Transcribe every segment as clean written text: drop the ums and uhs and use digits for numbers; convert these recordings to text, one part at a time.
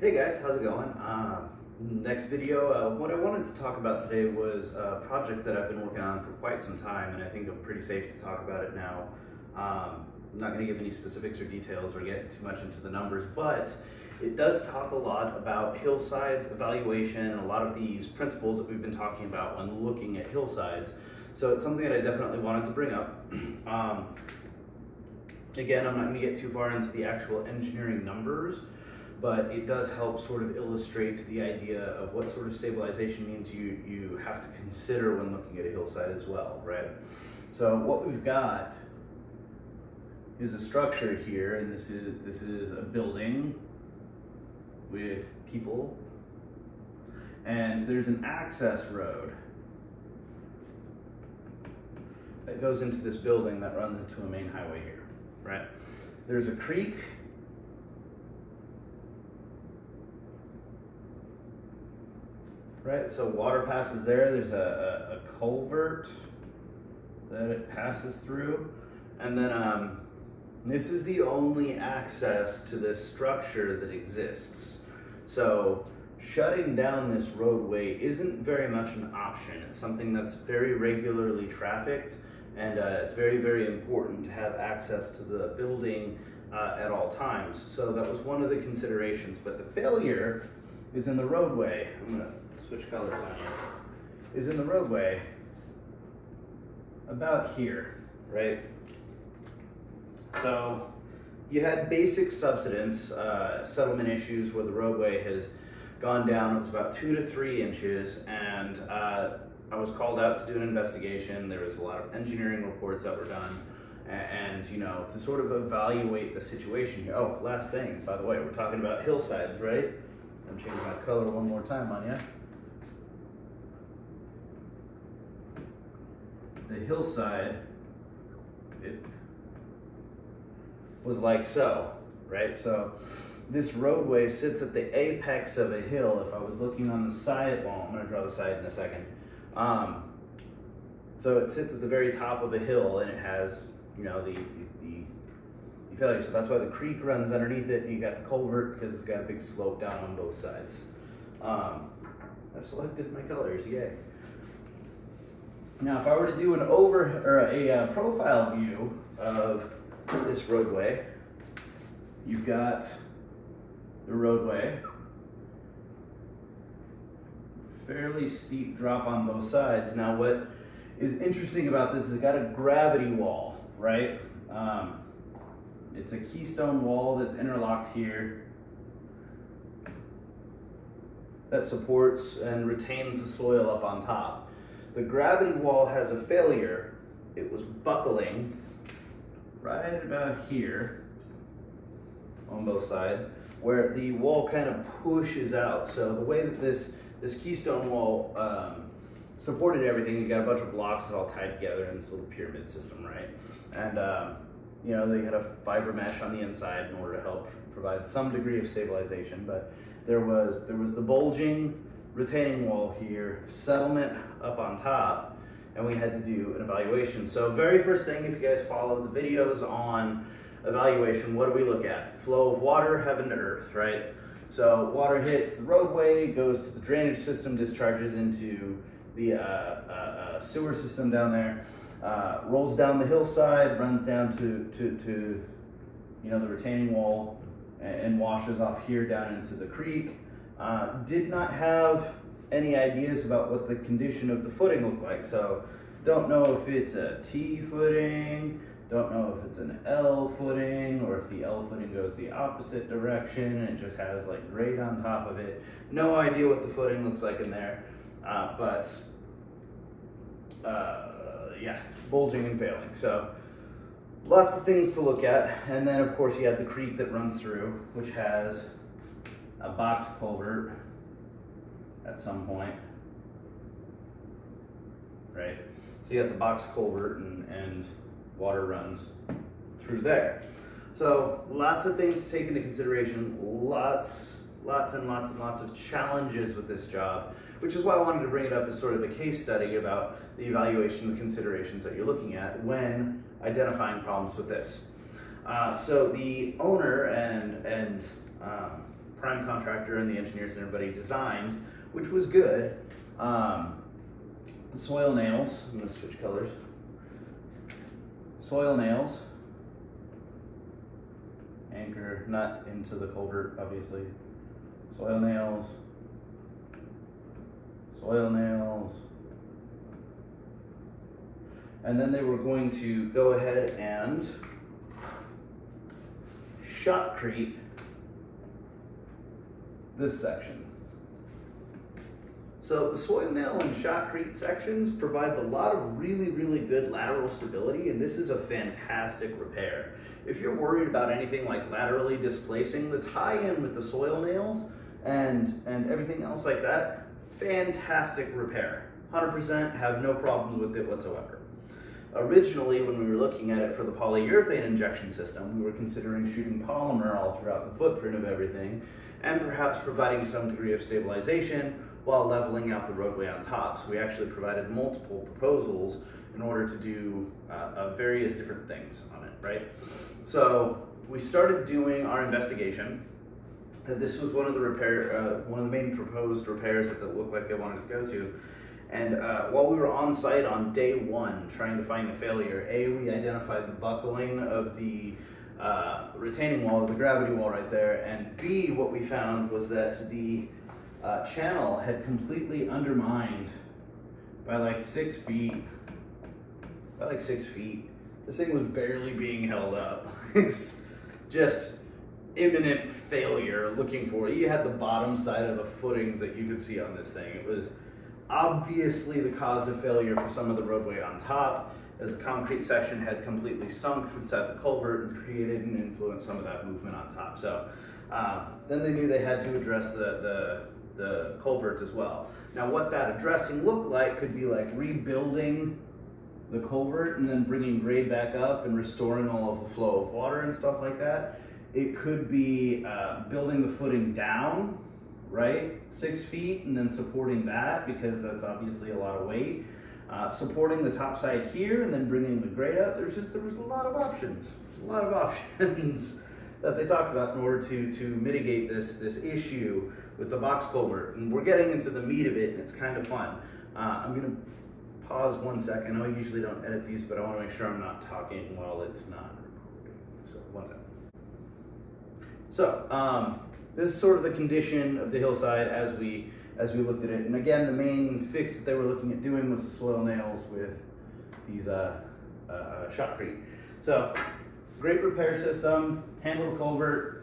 Hey guys, how's it going? Next video, what I wanted to talk about today was a project that I've been working on for quite some time, and I think I'm pretty safe to talk about it now. I'm not going to give any specifics or details or get too much into the numbers, but it does talk a lot about Hillside's evaluation and a lot of these principles that we've been talking about when looking at hillsides. So it's something that I definitely wanted to bring up. Again, I'm not going to get too far into the actual engineering numbers, but it does help sort of illustrate the idea of what sort of stabilization means you have to consider when looking at a hillside as well, right? So what we've got is a structure here, and this is a building with people, and there's an access road that goes into this building that runs into a main highway here, right? There's a creek. Right, so water passes there. There's a culvert that it passes through. And then this is the only access to this structure that exists. So shutting down this roadway isn't very much an option. It's something that's very regularly trafficked, and it's very, very important to have access to the building at all times. So that was one of the considerations, but the failure is in the roadway. I'm gonna switch colors on you, is in the roadway about here, right? So you had basic subsidence, settlement issues where the roadway has gone down. It was about 2 to 3 inches, and I was called out to do an investigation. There was a lot of engineering reports that were done, and you know, to sort of evaluate the situation here. Oh, last thing, by the way, we're talking about hillsides, right? I'm changing my color one more time on you. The hillside, it was like so, right? So this roadway sits at the apex of a hill. If I was looking on the side, well, I'm gonna draw the side in a second. So it sits at the very top of a hill, and it has, you know, the failure. So that's why the creek runs underneath it, and you got the culvert because it's got a big slope down on both sides. I've selected my colors, yay. Now, if I were to do a profile view of this roadway, you've got the roadway, fairly steep drop on both sides. Now, what is interesting about this is it's got a gravity wall, right? It's a keystone wall that's interlocked here that supports and retains the soil up on top. The gravity wall has a failure. It was buckling right about here on both sides, where the wall kind of pushes out. So the way that this keystone wall supported everything, you got a bunch of blocks all tied together in this little pyramid system, right? And you know, they had a fiber mesh on the inside in order to help provide some degree of stabilization, but there was the bulging retaining wall here, settlement up on top, and we had to do an evaluation. So very first thing, if you guys follow the videos on evaluation, what do we look at? Flow of water, heaven to earth, right? So water hits the roadway, goes to the drainage system, discharges into the sewer system down there, rolls down the hillside, runs down to you know, the retaining wall, and washes off here down into the creek. Did not have any ideas about what the condition of the footing looked like. So don't know if it's a T footing, don't know if it's an L footing, or if the L footing goes the opposite direction and it just has like grade on top of it. No idea what the footing looks like in there, but yeah, bulging and failing. So lots of things to look at. And then of course you have the creek that runs through, which has a box culvert at some point, right? So you got the box culvert and water runs through there. So lots of things to take into consideration, lots and lots of challenges with this job, which is why I wanted to bring it up as sort of a case study about the evaluation and considerations that you're looking at when identifying problems with this. So the owner and prime contractor and the engineers and everybody designed, which was good. Soil nails, I'm gonna switch colors. Soil nails, anchor nut into the culvert, obviously. Soil nails, soil nails. And then they were going to go ahead and shotcrete this section. So the soil nail and shotcrete sections provides a lot of really, really good lateral stability, and this is a fantastic repair. If you're worried about anything like laterally displacing, the tie-in with the soil nails and everything else like that, fantastic repair. 100%, have no problems with it whatsoever. Originally, when we were looking at it for the polyurethane injection system, we were considering shooting polymer all throughout the footprint of everything, and perhaps providing some degree of stabilization while leveling out the roadway on top. So we actually provided multiple proposals in order to do various different things on it, right? So we started doing our investigation. This was one of the main proposed repairs that looked like they wanted to go to. And while we were on site on day one trying to find the failure, we identified the buckling of the retaining wall, the gravity wall right there, and B, what we found was that the channel had completely undermined by like 6 feet. This thing was barely being held up. It's just imminent failure looking for it. You had the bottom side of the footings that you could see on this thing. It was obviously the cause of failure for some of the roadway on top, as the concrete section had completely sunk inside the culvert and created and influenced some of that movement on top. So then they knew they had to address the culverts as well. Now what that addressing looked like could be like rebuilding the culvert and then bringing grade back up and restoring all of the flow of water and stuff like that. It could be building the footing down, right, 6 feet, and then supporting that, because that's obviously a lot of weight. Supporting the top side here and then bringing the grade up. There was a lot of options. There's a lot of options that they talked about in order to mitigate this issue with the box culvert. And we're getting into the meat of it, and it's kind of fun. I'm gonna pause 1 second. I usually don't edit these, but I want to make sure I'm not talking while it's not recording. So 1 second. So this is sort of the condition of the hillside as we looked at it. And again, the main fix that they were looking at doing was the soil nails with these shotcrete. So great repair system, handle the culvert.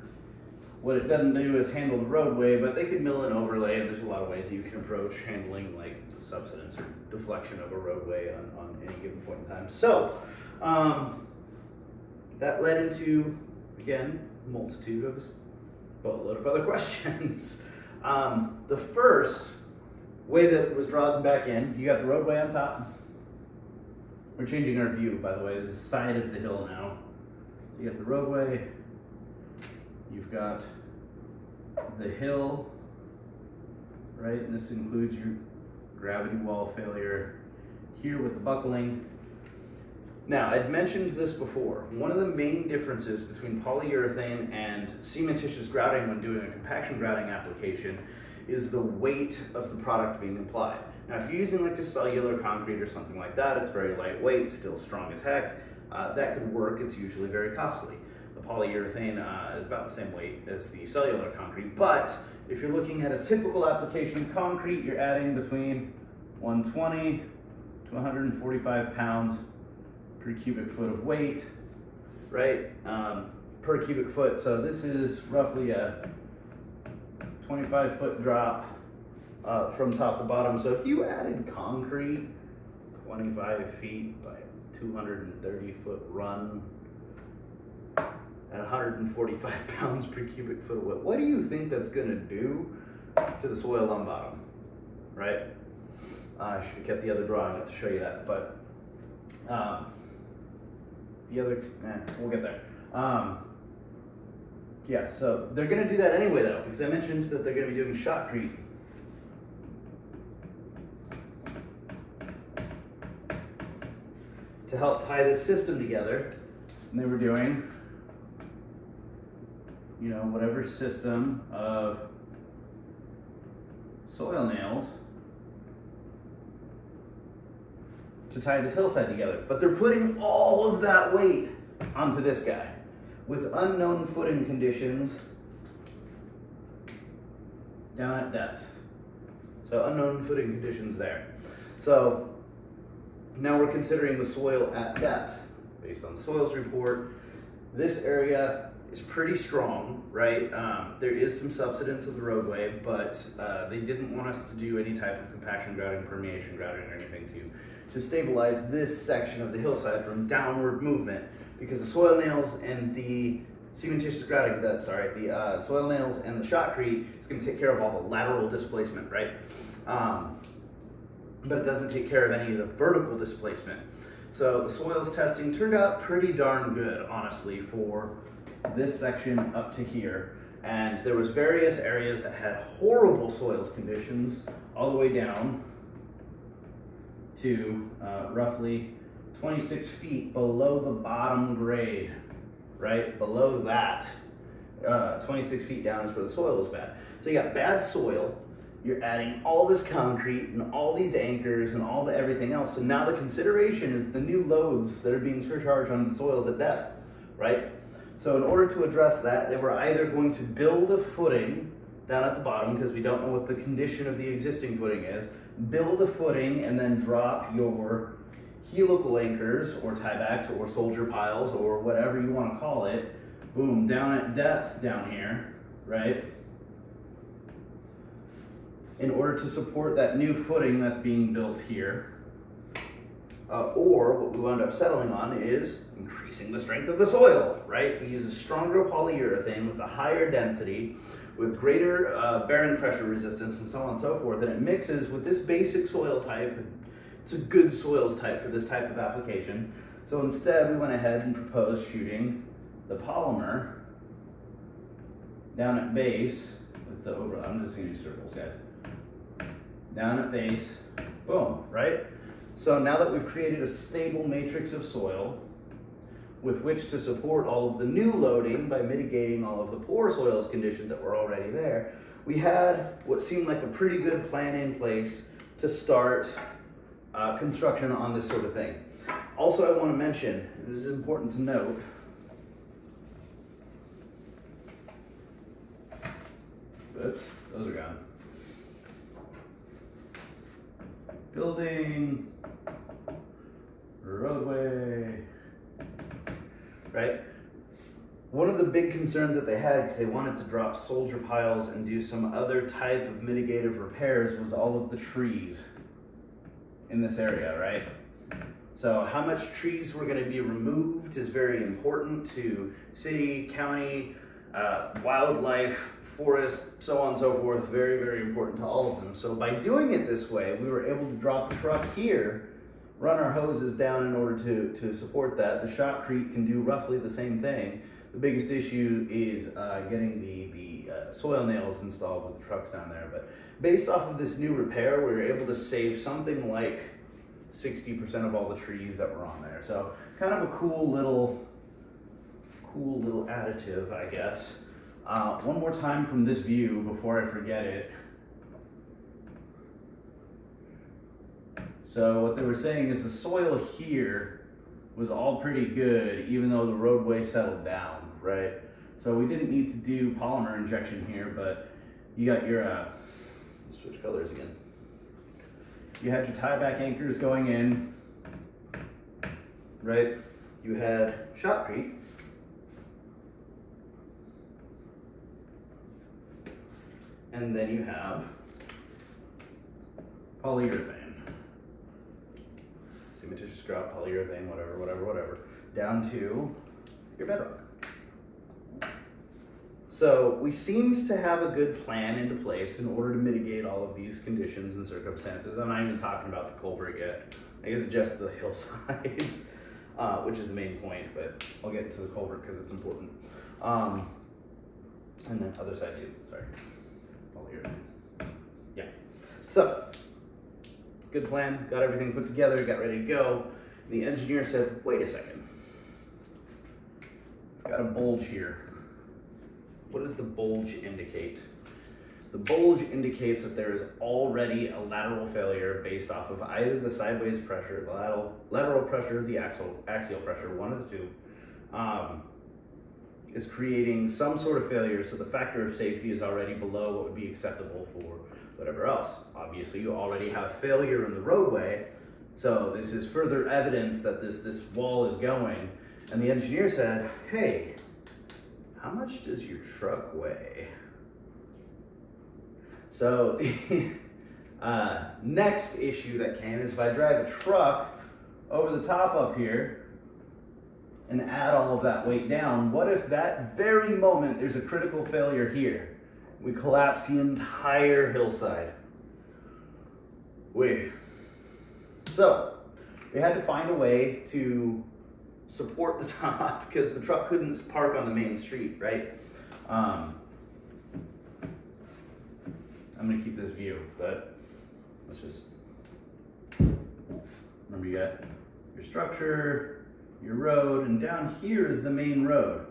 What it doesn't do is handle the roadway, but they could mill and overlay, and there's a lot of ways you can approach handling like the subsidence or deflection of a roadway on any given point in time. So that led into, again, a multitude of boatload of other questions. The first way that was drawn back in, you got the roadway on top. We're changing our view, by the way. This is the side of the hill now. You got the roadway, you've got the hill, right? And this includes your gravity wall failure here with the buckling. Now, I'd mentioned this before. One of the main differences between polyurethane and cementitious grouting when doing a compaction grouting application is the weight of the product being applied. Now, if you're using like a cellular concrete or something like that, it's very lightweight, still strong as heck. That could work. It's usually very costly. The polyurethane is about the same weight as the cellular concrete, but if you're looking at a typical application of concrete, you're adding between 120 to 145 pounds per cubic foot of weight, right? Per cubic foot. So this is roughly a 25-foot drop from top to bottom. So if you added concrete 25 feet by 230-foot run at 145 pounds per cubic foot of weight, what do you think that's gonna do to the soil on bottom, right? I should have kept the other drawing up to show you that, but we'll get there. Yeah, so they're gonna do that anyway though, because I mentioned that they're gonna be doing shotcrete. To help tie this system together, and they were doing you know, whatever system of soil nails to tie this hillside together. But they're putting all of that weight onto this guy with unknown footing conditions down at depth. So unknown footing conditions there. So now we're considering the soil at depth. Based on soils report, this area is pretty strong, right? There is some subsidence of the roadway, but they didn't want us to do any type of compaction grouting, permeation grouting, or anything to stabilize this section of the hillside from downward movement, because the soil nails and the cementitious grouting, the soil nails and the shotcrete is going to take care of all the lateral displacement, right? But it doesn't take care of any of the vertical displacement. So the soils testing turned out pretty darn good, honestly, for this section up to here. And there was various areas that had horrible soils conditions all the way down to roughly 26 feet below the bottom grade, right? Below that, 26 feet down is where the soil was bad. So you got bad soil, you're adding all this concrete and all these anchors and all the everything else. So now the consideration is the new loads that are being surcharged on the soils at depth, right? So in order to address that, they were either going to build a footing down at the bottom, because we don't know what the condition of the existing footing is, build a footing and then drop your helical anchors or tiebacks or soldier piles or whatever you want to call it, boom, down at depth down here, right? In order to support that new footing that's being built here. Or what we wound up settling on is increasing the strength of the soil, right? We use a stronger polyurethane with a higher density, with greater bearing pressure resistance and so on and so forth, and it mixes with this basic soil type. It's a good soils type for this type of application. So instead we went ahead and proposed shooting the polymer down at base with the I'm just gonna do circles, guys. Down at base, boom, right? So now that we've created a stable matrix of soil with which to support all of the new loading by mitigating all of the poor soils conditions that were already there, we had what seemed like a pretty good plan in place to start construction on this sort of thing. Also, I want to mention, this is important to note, oops, those are gone. Building, roadway, right? One of the big concerns that they had, because they wanted to drop soldier piles and do some other type of mitigative repairs, was all of the trees in this area, right? So how much trees were going to be removed is very important to city, county, wildlife, forest, so on and so forth. Very, very important to all of them. So by doing it this way, we were able to drop a truck here, run our hoses down in order to support that. The shotcrete can do roughly the same thing. The biggest issue is getting the soil nails installed with the trucks down there. But based off of this new repair, we were able to save something like 60% of all the trees that were on there. So kind of a cool little additive, I guess. One more time from this view before I forget it. So what they were saying is the soil here was all pretty good, even though the roadway settled down, right? So we didn't need to do polymer injection here, but you got your, let's switch colors again. You had your tieback anchors going in, right? You had shotcrete. And then you have polyurethane. Cementitious grout, polyurethane, whatever, down to your bedrock. So we seemed to have a good plan into place in order to mitigate all of these conditions and circumstances. I'm not even talking about the culvert yet. I guess just the hillsides, which is the main point, but I'll get into the culvert because it's important. And then other side too, sorry. Yeah. So, good plan, got everything put together, got ready to go. The engineer said, wait a second. Got a bulge here. What does the bulge indicate? The bulge indicates that there is already a lateral failure based off of either the sideways pressure, the lateral pressure, the axial pressure, one of the two, is creating some sort of failure, so the factor of safety is already below what would be acceptable for whatever else. Obviously, you already have failure in the roadway, so this is further evidence that this wall is going. And the engineer said, hey, how much does your truck weigh? So the next issue that came is if I drive a truck over the top up here and add all of that weight down, what if that very moment there's a critical failure here? We collapse the entire hillside. So we had to find a way to support the top because the truck couldn't park on the main street, right? I'm gonna keep this view, but let's just, remember you got your structure, your road, and down here is the main road.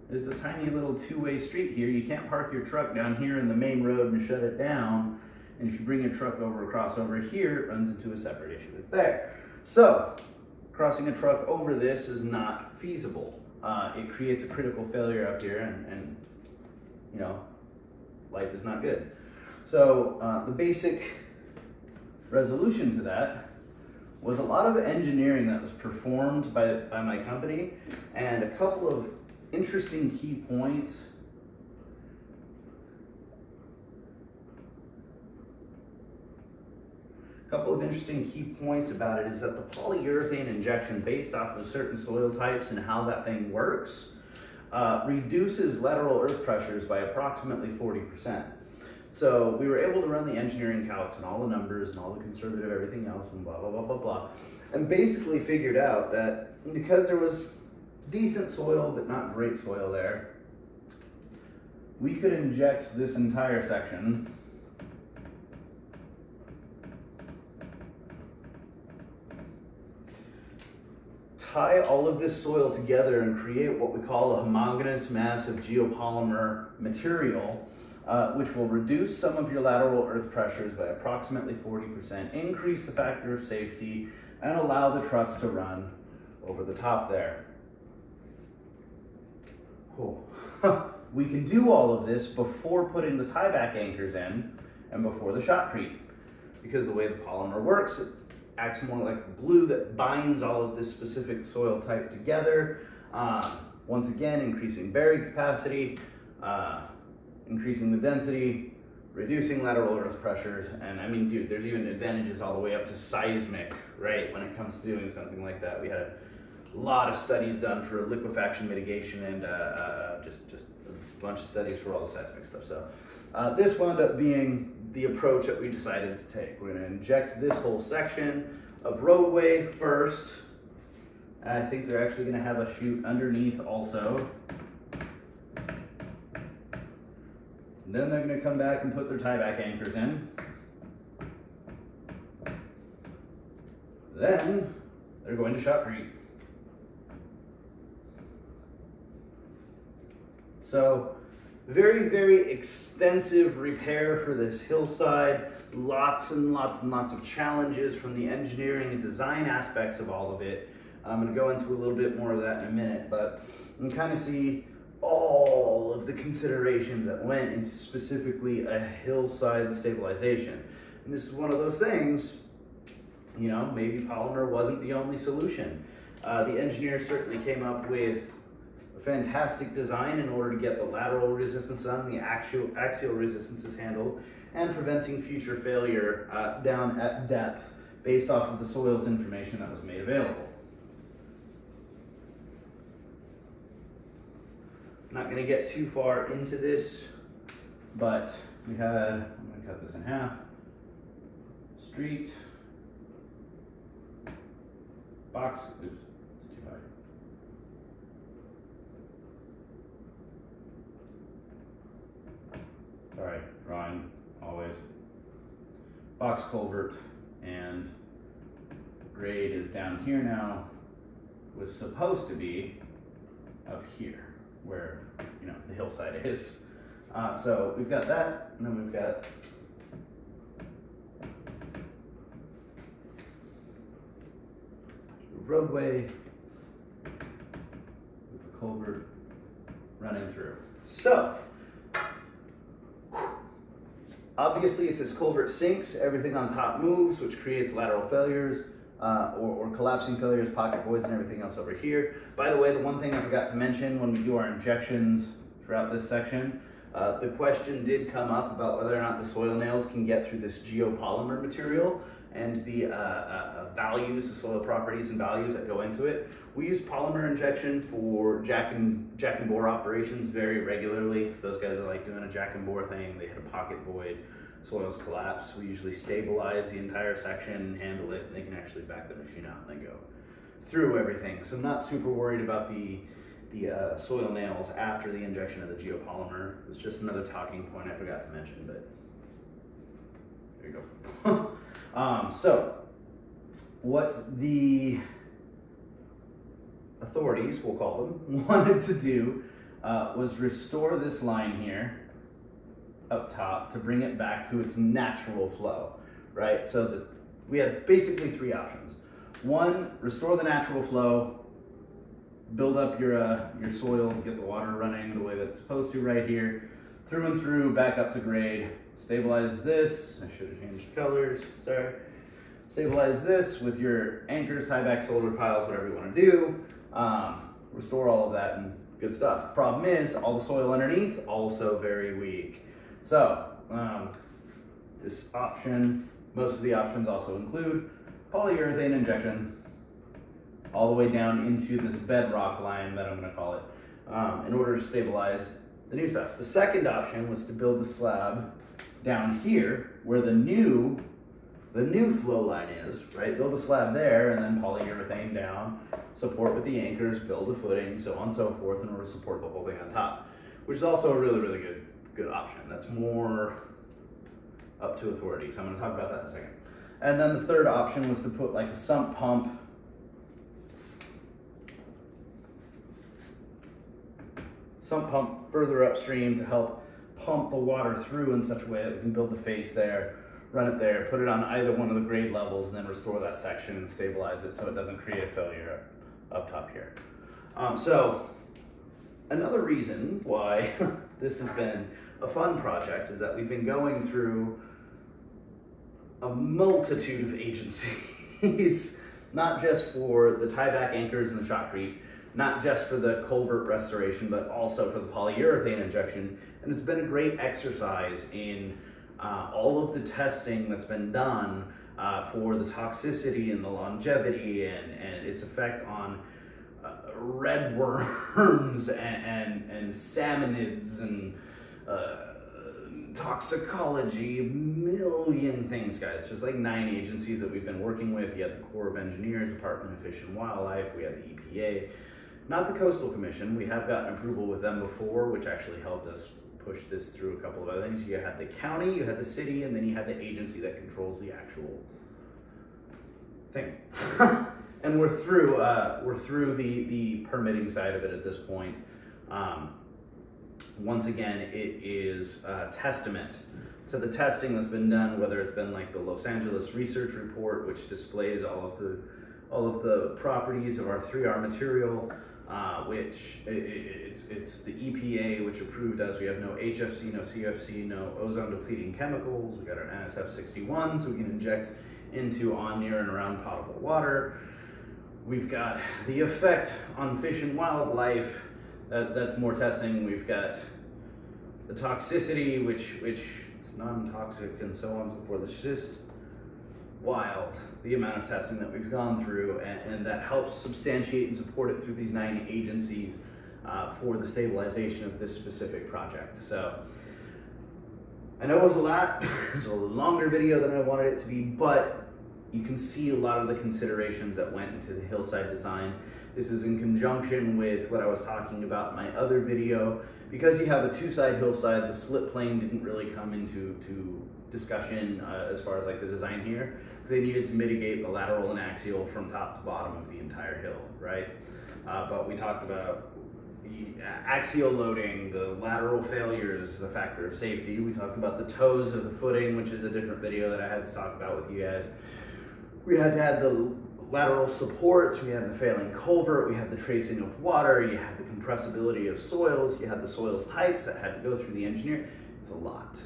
There's a tiny little two-way street here. You can't park your truck down here in the main road and shut it down. And if you bring your truck across over here, it runs into a separate issue right there. So, crossing a truck over this is not feasible. It creates a critical failure up here and you know, life is not good. So the basic resolution to that was a lot of engineering that was performed by my company, and a couple of interesting key points. A couple of interesting key points about it is that the polyurethane injection, based off of certain soil types and how that thing works, reduces lateral earth pressures by approximately 40%. So we were able to run the engineering calcs and all the numbers and all the conservative everything else and blah, blah, blah, blah, blah, and basically figured out that because there was decent soil but not great soil there, we could inject this entire section tie all of this soil together and create what we call a homogeneous mass of geopolymer material, which will reduce some of your lateral earth pressures by approximately 40%, increase the factor of safety, and allow the trucks to run over the top there. Oh. We can do all of this before putting the tieback anchors in and before the shotcrete, because the way the polymer works, it acts more like glue that binds all of this specific soil type together. Once again, increasing bearing capacity, increasing the density, reducing lateral earth pressures, and I mean, dude, there's even advantages all the way up to seismic, right? When it comes to doing something like that, we had a lot of studies done for liquefaction mitigation and just a bunch of studies for all the seismic stuff. So this wound up being the approach that we decided to take. We're going to inject this whole section of roadway first. I think they're actually going to have a chute underneath also. Then they're going to come back and put their tieback anchors in. Then they're going to shotcrete. So very, very extensive repair for this hillside. Lots and lots and lots of challenges from the engineering and design aspects of all of it. I'm going to go into a little bit more of that in a minute, but you can kind of see all of the considerations that went into specifically a hillside stabilization. And this is one of those things, you know, maybe polymer wasn't the only solution. The engineers certainly came up with a fantastic design in order to get the lateral resistance done, the axial resistance handled, and preventing future failure down at depth based off of the soils information that was made available. I'm not going to get too far into this, but we had, I'm going to cut this in half, street, box, oops, it's too high. Sorry, drawing, always. Box culvert, and grade is down here now, was supposed to be up here, where, you know, the hillside is. So we've got that, and then we've got the roadway with the culvert running through. So, obviously if this culvert sinks, everything on top moves, which creates lateral failures, or collapsing failures, pocket voids, and everything else over here. By the way, the one thing I forgot to mention when we do our injections throughout this section, the question did come up about whether or not the soil nails can get through this geopolymer material and the values, the soil properties and values that go into it. We use polymer injection for jack and bore operations very regularly. If those guys are like doing a jack and bore thing, they hit a pocket void, soils collapse, we usually stabilize the entire section, handle it, and they can actually back the machine out and then go through everything. So I'm not super worried about the soil nails after the injection of the geopolymer. It's just another talking point I forgot to mention, but there you go. So what the authorities, we'll call them, wanted to do was restore this line here up top to bring it back to its natural flow, right? So we have basically three options. One, restore the natural flow, build up your soil to get the water running the way that it's supposed to right here, through and through, back up to grade, stabilize this, I should have changed colors, sorry. Stabilize this with your anchors, tieback, shoulder piles, whatever you want to do, restore all of that and good stuff. Problem is, all the soil underneath, also very weak. So, this option, most of the options also include polyurethane injection all the way down into this bedrock line that I'm going to call it, in order to stabilize the new stuff. The second option was to build the slab down here where the new flow line is, right? Build a slab there and then polyurethane down, support with the anchors, build a footing, so on and so forth in order to support the whole thing on top, which is also a really, really good option. That's more up to authority, so I'm going to talk about that in a second. And then the third option was to put like a sump pump further upstream to help pump the water through in such a way that we can build the face there, run it there, put it on either one of the grade levels, and then restore that section and stabilize it so it doesn't create a failure up top here. So another reason why this has been a fun project is that we've been going through a multitude of agencies, not just for the tieback anchors and the shotcrete, not just for the culvert restoration, but also for the polyurethane injection. And it's been a great exercise in all of the testing that's been done for the toxicity and the longevity and its effect on red worms and salmonids and toxicology, a million things, guys. There's like 9 agencies that we've been working with. You have the Corps of Engineers, Department of Fish and Wildlife, we have the EPA, not the Coastal Commission. We have gotten approval with them before, which actually helped us push this through a couple of other things. You had the county, you had the city, and then you had the agency that controls the actual thing. And we're through the permitting side of it at this point. Once again, it is a testament to the testing that's been done, whether it's been like the Los Angeles research report, which displays all of the properties of our 3R material, which it's the EPA, which approved us. We have no HFC, no CFC, no ozone depleting chemicals. We got our NSF 61, so we can inject into, on, near, and around potable water. We've got the effect on fish and wildlife. That's more testing. We've got the toxicity, which it's non-toxic and so on and so forth. It's just wild, the amount of testing that we've gone through, and that helps substantiate and support it through these 9 agencies for the stabilization of this specific project. So I know it was a lot. It's a longer video than I wanted it to be, but you can see a lot of the considerations that went into the Hillside design. This is in conjunction with what I was talking about in my other video. Because you have a 2-side hillside, the slip plane didn't really come into discussion as far as like the design here, because they needed to mitigate the lateral and axial from top to bottom of the entire hill, right? But we talked about, axial loading, the lateral failures, the factor of safety. We talked about the toes of the footing, which is a different video that I had to talk about with you guys. We had to have the lateral supports, we had the failing culvert, we had the tracing of water, you had the compressibility of soils, you had the soils types that had to go through the engineer. It's a lot.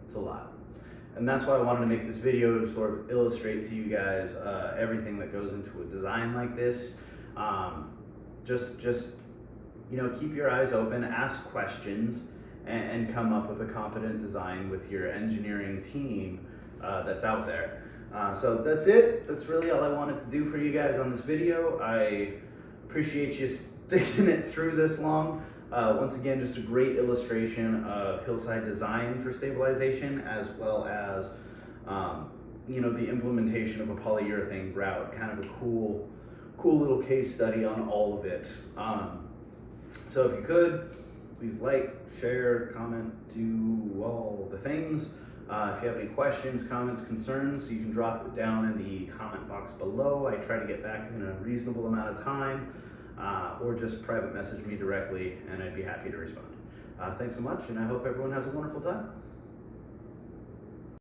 It's a lot. And that's why I wanted to make this video, to sort of illustrate to you guys everything that goes into a design like this. Just you know, keep your eyes open, ask questions, and come up with a competent design with your engineering team that's out there. So that's it. That's really all I wanted to do for you guys on this video. I appreciate you sticking it through this long. Once again, just a great illustration of Hillside design for stabilization, as well as you know, the implementation of a polyurethane grout. Kind of a cool little case study on all of it. So if you could, please like, share, comment, do all the things. If you have any questions, comments, concerns, you can drop it down in the comment box below. I try to get back in a reasonable amount of time, or just private message me directly, and I'd be happy to respond. Thanks so much, and I hope everyone has a wonderful time.